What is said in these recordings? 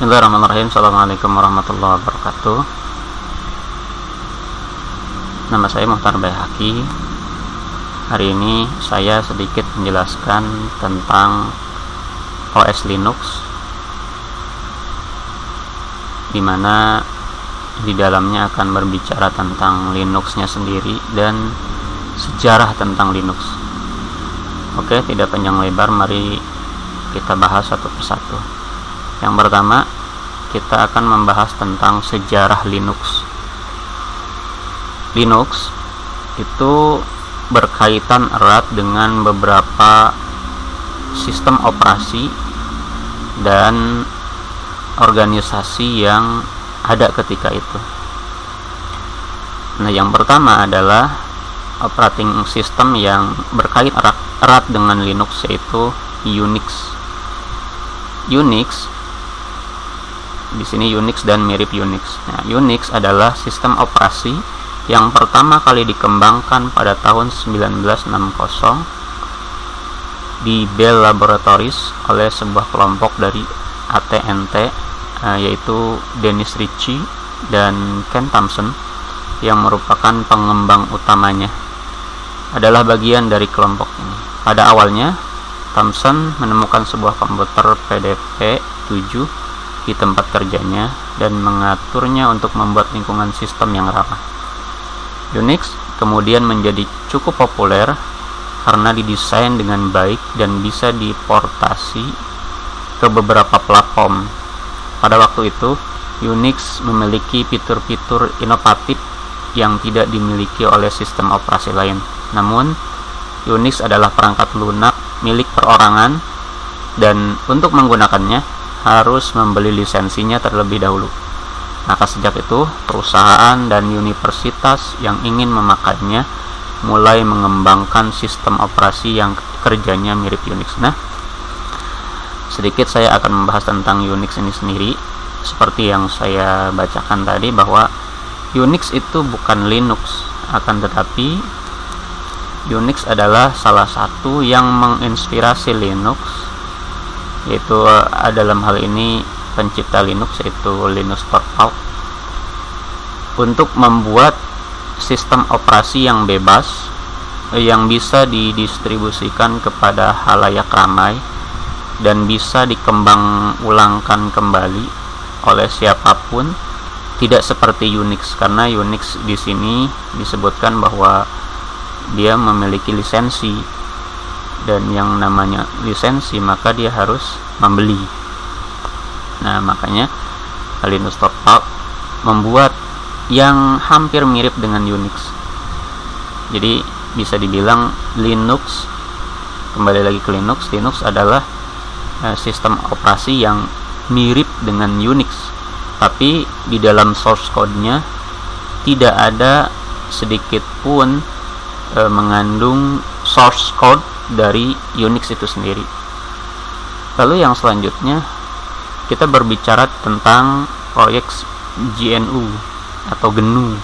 Bismillahirrahmanirrahim. Assalamualaikum warahmatullahi wabarakatuh. Nama saya Muhtar Baihaqi. Hari ini saya sedikit menjelaskan tentang OS Linux, di mana di dalamnya akan berbicara tentang Linuxnya sendiri dan sejarah tentang Linux. Oke, tidak panjang lebar, mari kita bahas satu persatu. Yang pertama, kita akan membahas tentang sejarah Linux. Linux itu berkaitan erat dengan beberapa sistem operasi dan organisasi yang ada ketika itu. Nah, yang pertama adalah operating system yang berkait erat dengan Linux, yaitu Unix. Di sini Unix dan mirip Unix. Nah, Unix adalah sistem operasi yang pertama kali dikembangkan pada tahun 1960 di Bell Laboratories oleh sebuah kelompok dari AT&T, yaitu Dennis Ritchie dan Ken Thompson, yang merupakan pengembang utamanya, adalah bagian dari kelompok ini. Pada awalnya, Thompson menemukan sebuah komputer PDP-7 di tempat kerjanya dan mengaturnya untuk membuat lingkungan sistem yang ramah. Unix kemudian menjadi cukup populer karena didesain dengan baik dan bisa diportasi ke beberapa platform. Pada waktu itu, Unix memiliki fitur-fitur inovatif yang tidak dimiliki oleh sistem operasi lain. Namun, Unix adalah perangkat lunak milik perorangan dan untuk menggunakannya harus membeli lisensinya terlebih dahulu. Maka sejak itu, perusahaan dan universitas yang ingin memakainya mulai mengembangkan sistem operasi yang kerjanya mirip Unix. Nah, sedikit saya akan membahas tentang Unix ini sendiri. Seperti yang saya bacakan tadi, bahwa Unix itu bukan Linux, akan tetapi Unix adalah salah satu yang menginspirasi Linux, yaitu dalam hal ini pencipta Linux, yaitu Linus Torvalds, untuk membuat sistem operasi yang bebas yang bisa didistribusikan kepada halayak ramai dan bisa dikembang ulangkan kembali oleh siapapun, tidak seperti Unix, karena Unix di sini disebutkan bahwa dia memiliki lisensi, dan yang namanya lisensi maka dia harus membeli. Nah, makanya Linus Torvalds membuat yang hampir mirip dengan Unix. Jadi bisa dibilang Linux, kembali lagi ke Linux adalah sistem operasi yang mirip dengan Unix, tapi di dalam source code-nya tidak ada sedikit pun mengandung source code dari Unix itu sendiri. Lalu yang selanjutnya, kita berbicara tentang proyek GNU atau GNU.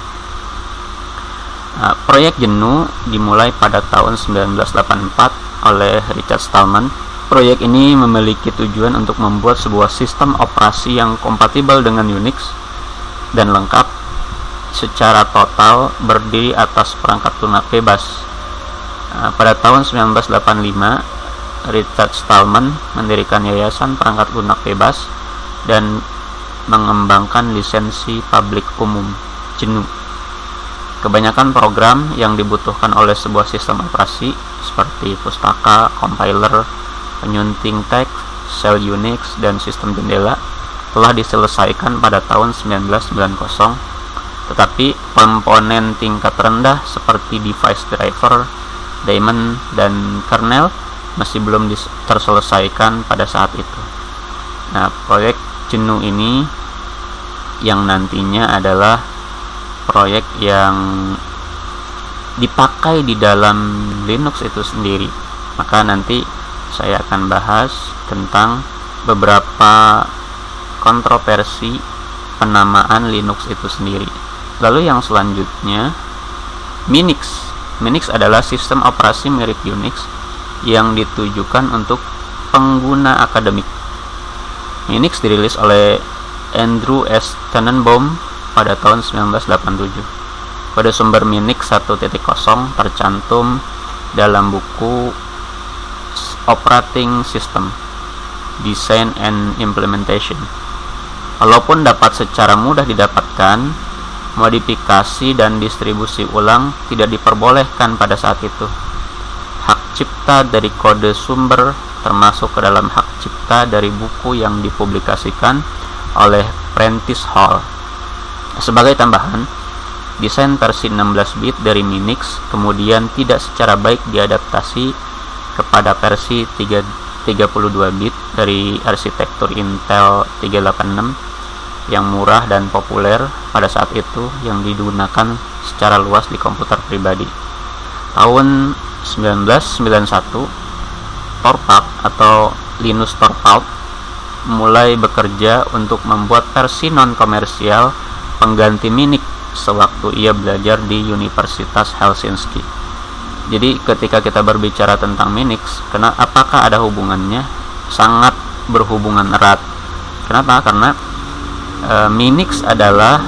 Proyek GNU dimulai pada tahun 1984 oleh Richard Stallman. Proyek ini memiliki tujuan untuk membuat sebuah sistem operasi yang kompatibel dengan Unix dan lengkap secara total berdiri atas perangkat lunak bebas. Pada tahun 1985, Richard Stallman mendirikan Yayasan Perangkat Lunak Bebas dan mengembangkan lisensi publik umum GNU. Kebanyakan program yang dibutuhkan oleh sebuah sistem operasi seperti pustaka, compiler, penyunting teks, shell Unix, dan sistem jendela telah diselesaikan pada tahun 1990, tetapi komponen tingkat rendah seperti device driver, daemon, dan kernel masih belum terselesaikan pada saat itu. Nah, proyek GNU ini yang nantinya adalah proyek yang dipakai di dalam Linux itu sendiri. Maka nanti saya akan bahas tentang beberapa kontroversi penamaan Linux itu sendiri. Lalu yang selanjutnya, Minix. Minix adalah sistem operasi mirip Unix yang ditujukan untuk pengguna akademik. Minix dirilis oleh Andrew S. Tannenbaum pada tahun 1987. Kode sumber Minix 1.0 tercantum dalam buku Operating System Design and Implementation. Walaupun dapat secara mudah didapatkan, modifikasi dan distribusi ulang tidak diperbolehkan pada saat itu. Hak cipta dari kode sumber termasuk ke dalam hak cipta dari buku yang dipublikasikan oleh Prentice Hall. Sebagai tambahan, desain versi 16 bit dari Minix kemudian tidak secara baik diadaptasi kepada versi 32 bit dari arsitektur Intel 386 yang murah dan populer pada saat itu, yang digunakan secara luas di komputer pribadi. Tahun 1991, Torvald atau Linus Torvald mulai bekerja untuk membuat versi non-komersial pengganti Minix sewaktu ia belajar di Universitas Helsinki. Jadi ketika kita berbicara tentang Minix, apakah ada hubungannya? Sangat berhubungan erat. Kenapa? Karena Minix adalah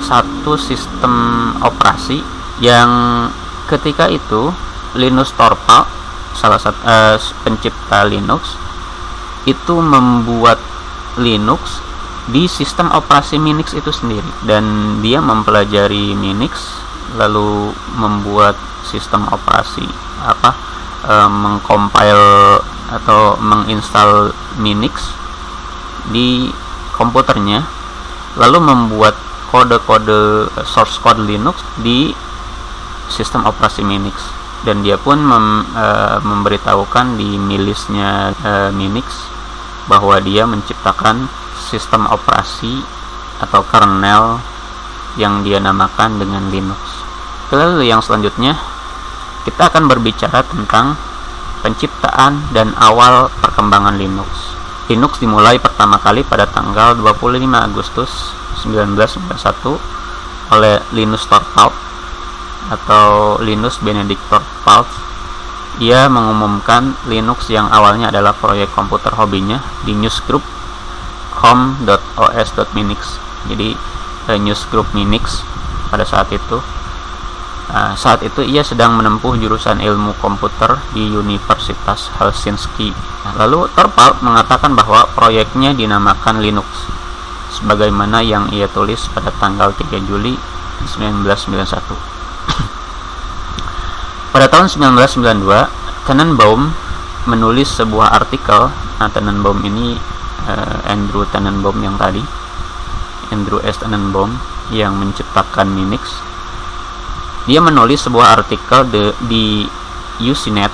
satu sistem operasi yang ketika itu Linus Torvald, salah satu pencipta Linux, itu membuat Linux di sistem operasi Minix itu sendiri, dan dia mempelajari Minix lalu membuat sistem operasi mengcompile atau menginstal Minix di komputernya, lalu membuat kode-kode source code Linux di sistem operasi Minix. Dan dia pun memberitahukan di milisnya Minix bahwa dia menciptakan sistem operasi atau kernel yang dia namakan dengan Linux. Lalu yang selanjutnya kita akan berbicara tentang penciptaan dan awal perkembangan Linux. Linux dimulai pertama kali pada tanggal 25 Agustus 1991 oleh Linus Torvalds atau Linus Benedict Torvalds. Ia mengumumkan Linux yang awalnya adalah proyek komputer hobinya di newsgroup com.os.minix. Jadi newsgroup Minix pada saat itu. Saat itu ia sedang menempuh jurusan ilmu komputer di Universitas Helsinki. Lalu Torvalds mengatakan bahwa proyeknya dinamakan Linux, sebagaimana yang ia tulis pada tanggal 3 Juli 1991. Pada tahun 1992, Tannenbaum menulis sebuah artikel. Tannenbaum ini Andrew Tannenbaum yang tadi, Andrew S. Tannenbaum yang menciptakan Minix. Dia menulis sebuah artikel di Usenet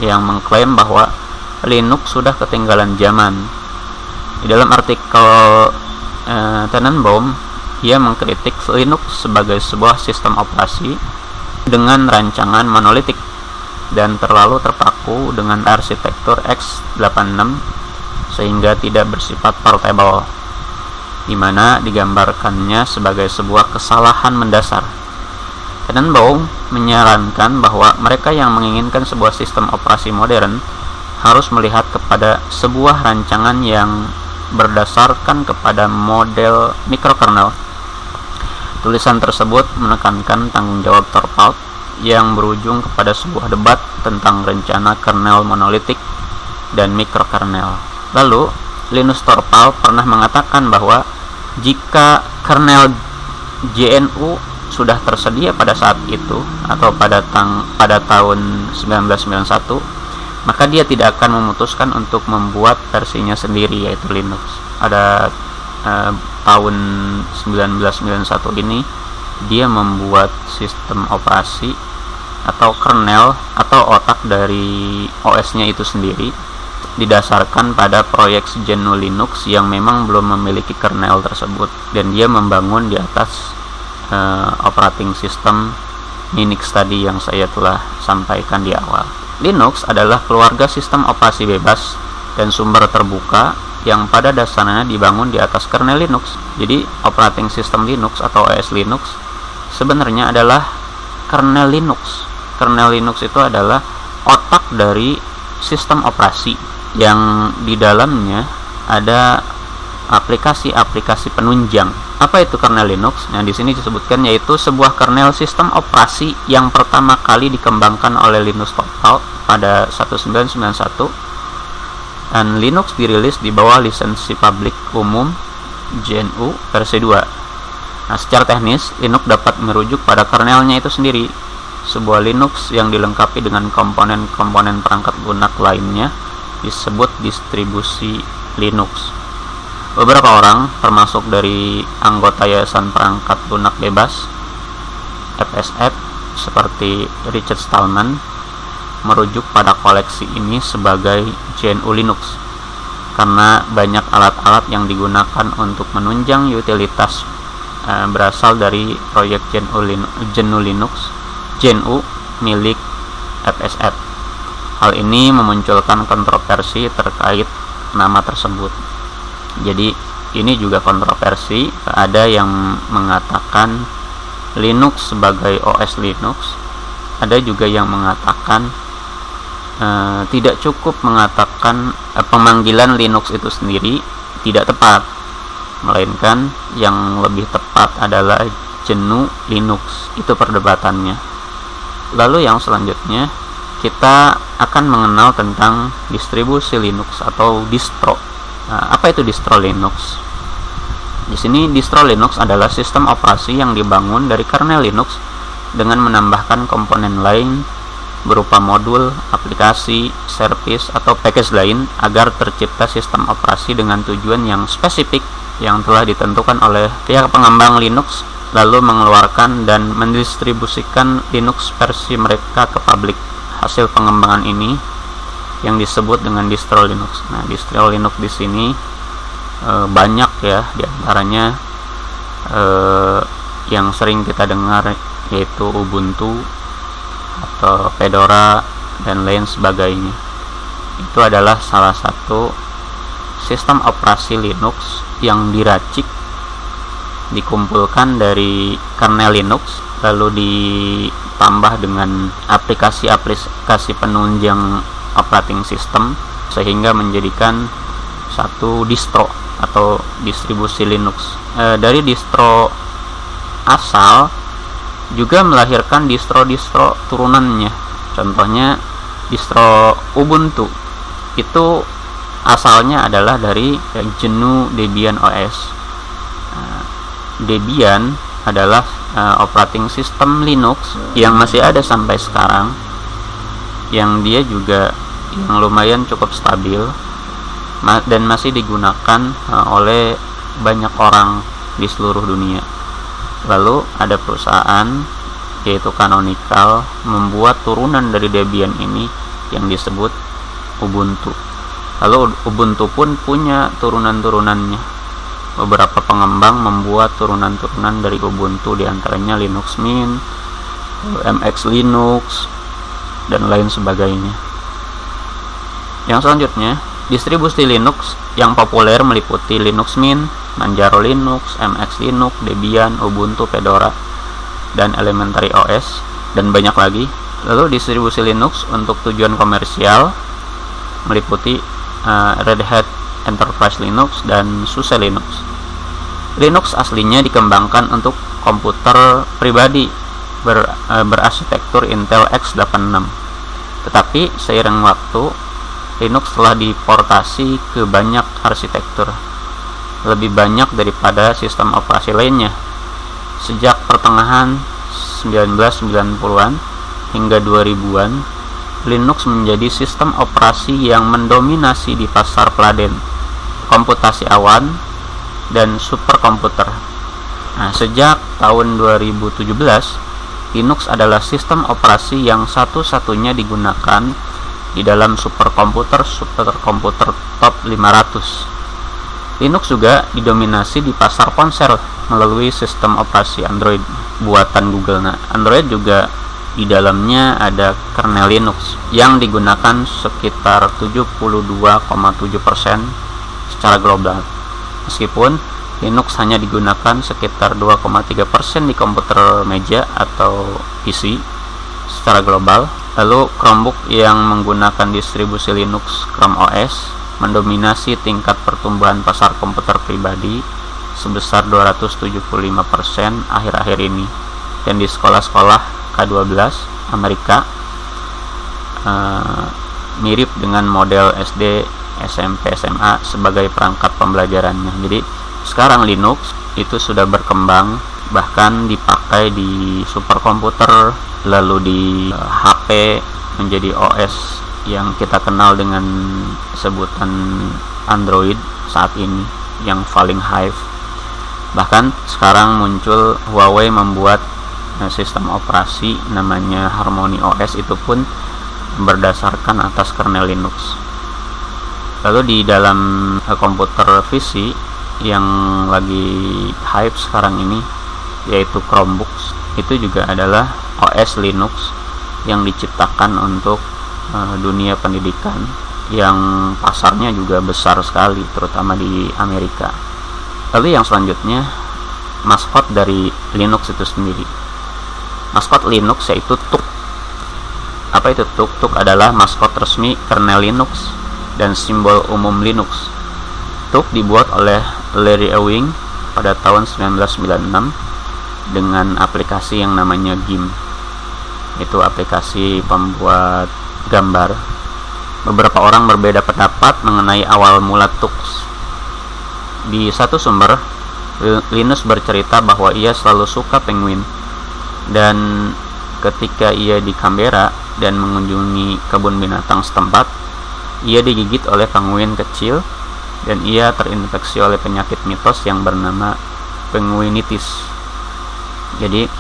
yang mengklaim bahwa Linux sudah ketinggalan zaman. Di dalam artikel Tannenbaum, ia mengkritik Linux sebagai sebuah sistem operasi dengan rancangan monolitik dan terlalu terpaku dengan arsitektur x86 sehingga tidak bersifat portable, di mana digambarkannya sebagai sebuah kesalahan mendasar. Tannenbaum menyarankan bahwa mereka yang menginginkan sebuah sistem operasi modern harus melihat kepada sebuah rancangan yang berdasarkan kepada model mikrokernel. Tulisan tersebut menekankan tanggung jawab Torvalds yang berujung kepada sebuah debat tentang rencana kernel monolitik dan mikrokernel. Lalu, Linus Torvalds pernah mengatakan bahwa jika kernel GNU sudah tersedia pada saat itu atau pada tahun 1991, maka dia tidak akan memutuskan untuk membuat versinya sendiri, yaitu Linux. Ada tahun 1991 ini dia membuat sistem operasi atau kernel atau otak dari OS-nya itu sendiri, didasarkan pada proyek GNU Linux yang memang belum memiliki kernel tersebut, dan dia membangun di atas operating system Minix tadi yang saya telah sampaikan di awal. Linux adalah keluarga sistem operasi bebas dan sumber terbuka yang pada dasarnya dibangun di atas kernel Linux. Jadi operating system Linux atau OS Linux sebenarnya adalah kernel Linux. Kernel Linux itu adalah otak dari sistem operasi yang di dalamnya ada aplikasi-aplikasi penunjang. Apa itu kernel Linux? Nah, di sini disebutkan yaitu sebuah kernel sistem operasi yang pertama kali dikembangkan oleh Linus Torvalds pada 1991, dan Linux dirilis di bawah lisensi publik umum GNU versi 2. Nah, secara teknis, Linux dapat merujuk pada kernelnya itu sendiri, sebuah Linux yang dilengkapi dengan komponen-komponen perangkat lunak lainnya disebut distribusi Linux. Beberapa orang, termasuk dari anggota Yayasan Perangkat Lunak Bebas (FSF) seperti Richard Stallman, merujuk pada koleksi ini sebagai GNU Linux karena banyak alat-alat yang digunakan untuk menunjang utilitas berasal dari proyek GNU Linux milik FSF. Hal ini memunculkan kontroversi terkait nama tersebut. Jadi ini juga kontroversi, ada yang mengatakan Linux sebagai OS Linux, ada juga yang mengatakan tidak cukup mengatakan pemanggilan Linux itu sendiri tidak tepat, melainkan yang lebih tepat adalah GNU Linux. Itu perdebatannya. Lalu yang selanjutnya kita akan mengenal tentang distribusi Linux atau distro. Nah, apa itu distro Linux? Di sini distro Linux adalah sistem operasi yang dibangun dari kernel Linux dengan menambahkan komponen lain berupa modul, aplikasi, service, atau package lain agar tercipta sistem operasi dengan tujuan yang spesifik yang telah ditentukan oleh pihak pengembang Linux, lalu mengeluarkan dan mendistribusikan Linux versi mereka ke publik. Hasil pengembangan ini yang disebut dengan distro Linux. Nah, distro Linux di sini banyak ya, diantaranya yang sering kita dengar yaitu Ubuntu atau Fedora dan lain sebagainya. Itu adalah salah satu sistem operasi Linux yang diracik, dikumpulkan dari kernel Linux, lalu ditambah dengan aplikasi-aplikasi penunjang operating system sehingga menjadikan satu distro atau distribusi Linux. Dari distro asal juga melahirkan distro-distro turunannya. Contohnya distro Ubuntu itu asalnya adalah dari GNU Debian OS. Debian adalah operating system Linux yang masih ada sampai sekarang, yang dia juga yang lumayan cukup stabil dan masih digunakan oleh banyak orang di seluruh dunia. Lalu ada perusahaan yaitu Canonical membuat turunan dari Debian ini yang disebut Ubuntu. Lalu Ubuntu pun punya turunan-turunannya. Beberapa pengembang membuat turunan-turunan dari Ubuntu, diantaranya Linux Mint, MX Linux, dan lain sebagainya. Yang selanjutnya, distribusi Linux yang populer meliputi Linux Mint, Manjaro Linux, MX Linux, Debian, Ubuntu, Fedora, dan Elementary OS, dan banyak lagi. Lalu distribusi Linux untuk tujuan komersial meliputi Red Hat Enterprise Linux dan SUSE Linux. Linux aslinya dikembangkan untuk komputer pribadi berarsitektur Intel x86. Tetapi seiring waktu, Linux telah diportasi ke banyak arsitektur, lebih banyak daripada sistem operasi lainnya. Sejak pertengahan 1990-an hingga 2000-an, Linux menjadi sistem operasi yang mendominasi di pasar peladen, komputasi awan, dan superkomputer. Nah, sejak tahun 2017, Linux adalah sistem operasi yang satu-satunya digunakan di dalam superkomputer top 500. Linux juga didominasi di pasar ponsel melalui sistem operasi Android buatan Google. Nah, Android juga di dalamnya ada kernel Linux yang digunakan sekitar 72,7% secara global. Meskipun Linux hanya digunakan sekitar 2,3% di komputer meja atau PC secara global. Lalu Chromebook yang menggunakan distribusi Linux Chrome OS mendominasi tingkat pertumbuhan pasar komputer pribadi sebesar 275% akhir-akhir ini. Dan di sekolah-sekolah K12 Amerika mirip dengan model SD, SMP, SMA sebagai perangkat pembelajarannya. Jadi sekarang Linux itu sudah berkembang, bahkan dipakai di superkomputer, lalu di HP, menjadi OS yang kita kenal dengan sebutan Android saat ini yang paling hype. Bahkan sekarang muncul Huawei membuat sistem operasi namanya Harmony OS, itu pun berdasarkan atas kernel Linux. Lalu di dalam komputer PC yang lagi hype sekarang ini yaitu Chromebooks, itu juga adalah OS Linux yang diciptakan untuk dunia pendidikan yang pasarnya juga besar sekali, terutama di Amerika. Lalu yang selanjutnya, maskot dari Linux itu sendiri. Maskot Linux yaitu TUK. Apa itu TUK? TUK adalah maskot resmi kernel Linux dan simbol umum Linux. TUK dibuat oleh Larry Ewing pada tahun 1996 dengan aplikasi yang namanya GIMP. Itu aplikasi pembuat gambar. Beberapa orang berbeda pendapat mengenai awal mula TUK. Di satu sumber, Linus bercerita bahwa ia selalu suka penguin, dan ketika ia di Canberra dan mengunjungi kebun binatang setempat, ia digigit oleh penguin kecil dan ia terinfeksi oleh penyakit mitos yang bernama penguinitis. Jadi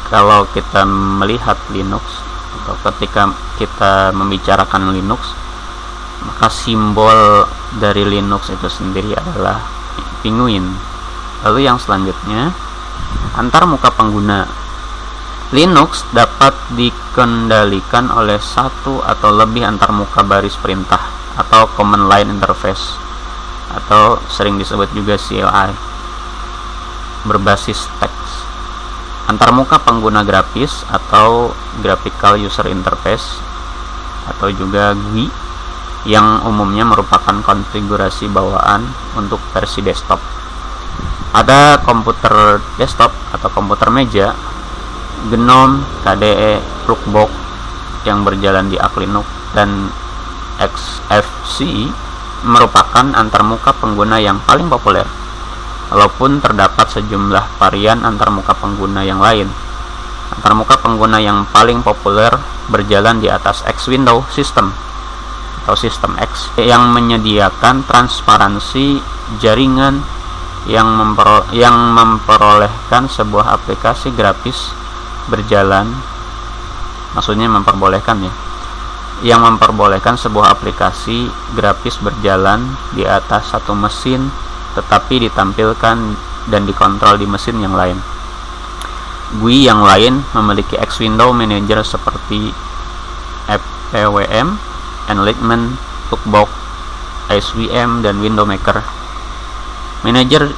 kalau kita melihat Linux atau ketika kita membicarakan Linux, maka simbol dari Linux itu sendiri adalah penguin. Lalu yang selanjutnya, antarmuka pengguna. Linux dapat dikendalikan oleh satu atau lebih antarmuka baris perintah atau command line interface, atau sering disebut juga CLI, berbasis teks. Antarmuka pengguna grafis atau graphical user interface atau juga GUI yang umumnya merupakan konfigurasi bawaan untuk versi desktop. Ada komputer desktop atau komputer meja, GNOME, KDE, Flexbox yang berjalan di Arch Linux, dan XFCE merupakan antarmuka pengguna yang paling populer. Walaupun terdapat sejumlah varian antarmuka pengguna yang lain. Antarmuka pengguna yang paling populer berjalan di atas X Window System atau System X yang menyediakan transparansi jaringan yang memperolehkan sebuah aplikasi grafis berjalan, maksudnya memperbolehkan yang memperbolehkan sebuah aplikasi grafis berjalan di atas satu mesin tetapi ditampilkan dan dikontrol di mesin yang lain. GUI yang lain memiliki X Window Manager seperti FPWM, Enlightenment, Flexbox, SVM, dan Window Maker. Manajer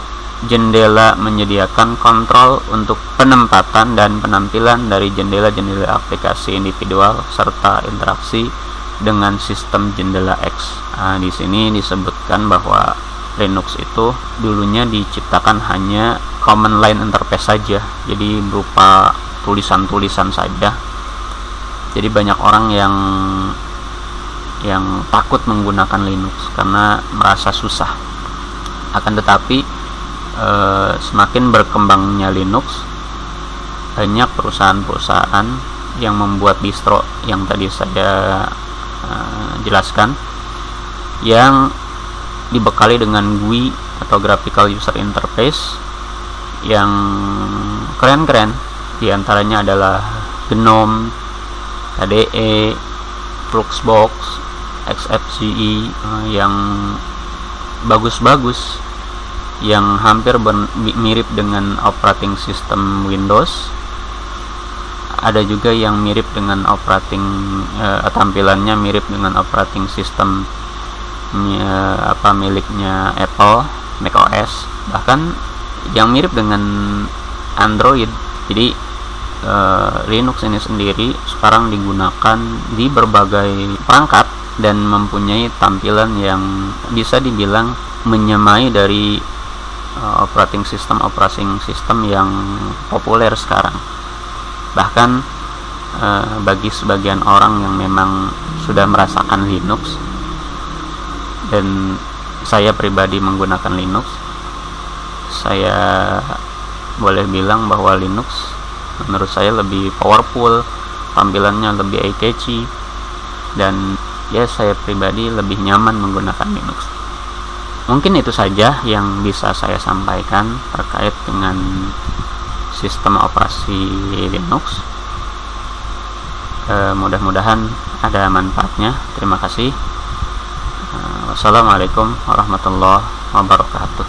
jendela menyediakan kontrol untuk penempatan dan penampilan dari jendela-jendela aplikasi individual serta interaksi dengan sistem jendela X. Di sini disebutkan bahwa Linux itu dulunya diciptakan hanya command line interface saja, jadi berupa tulisan-tulisan saja. Jadi banyak orang yang takut menggunakan Linux karena merasa susah. Akan tetapi semakin berkembangnya Linux, banyak perusahaan-perusahaan yang membuat distro yang tadi saya jelaskan, yang dibekali dengan GUI atau graphical user interface yang keren-keren. Di antaranya adalah GNOME, KDE, Flexbox, XFCE yang bagus-bagus, yang hampir mirip dengan operating system Windows. Ada juga yang mirip dengan tampilannya mirip dengan operating system miliknya Apple, macOS, bahkan yang mirip dengan Android. Jadi Linux ini sendiri sekarang digunakan di berbagai perangkat dan mempunyai tampilan yang bisa dibilang menyamai dari operating system yang populer sekarang. Bahkan bagi sebagian orang yang memang sudah merasakan Linux, dan saya pribadi menggunakan Linux, saya boleh bilang bahwa Linux menurut saya lebih powerful, tampilannya lebih eye-catchy, dan ya saya pribadi lebih nyaman menggunakan Linux. Mungkin itu saja yang bisa saya sampaikan terkait dengan sistem operasi Linux. Mudah-mudahan ada manfaatnya. Terima kasih. Wassalamualaikum warahmatullahi wabarakatuh.